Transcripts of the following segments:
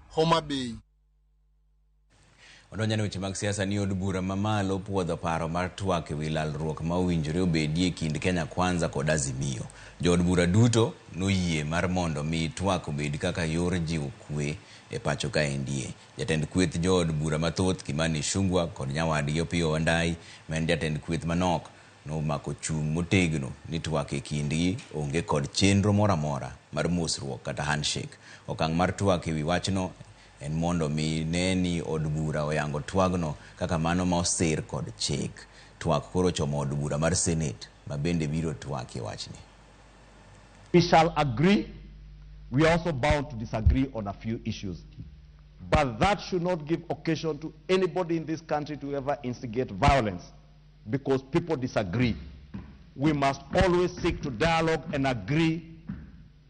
Homa Bay. Odonjane weche mag siasa ni od bura mamalo puodho paro mar twak ewi lalruok ma owinjore obedie kind Kenya Kwanza kod Azimio. Jood bura duto noyie mar mondo mi twak obed kaka yor jiwo kwe e pacho ka endie. Jatend kweth jood bura mathoth Kimani Ichung'wah kod nyawadgi Opiyo Wandayi men jatend kweth manok nomako chung' motegno ni twak e kindgi onge kod chenro moro amora mar mosruok kata handshake. Okang' mar twak ewi wachno en mondo mi neni od bura oyango twagno kaka mano ma osir kod chik. Twak koro chomo od bura mar Senate ma bende biro twak e wachni. We shall agree. We are also bound to disagree on a few issues. But that should not give occasion to anybody in this country to ever instigate violence because people disagree. We must always seek to dialogue and agree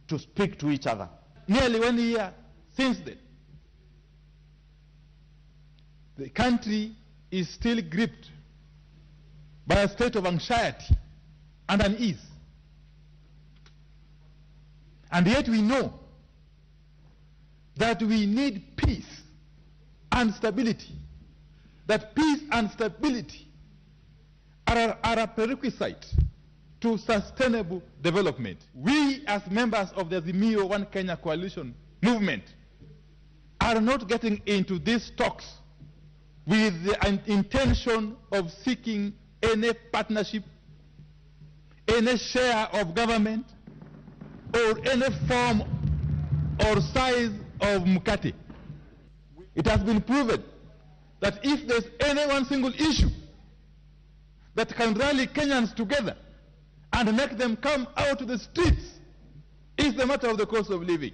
to speak to each other. Nearly 1 year since then, the country is still gripped by a state of anxiety and unease. And yet we know that we need peace and stability. That peace and stability are a prerequisite to sustainable development. We as members of the Azimio One Kenya coalition movement are not getting into these talks with the intention of seeking any partnership, any share of government, or any form or size of mukate. It has been proven that if there's any one single issue that can rally Kenyans together and make them come out to the streets, it's the matter of the cost of living.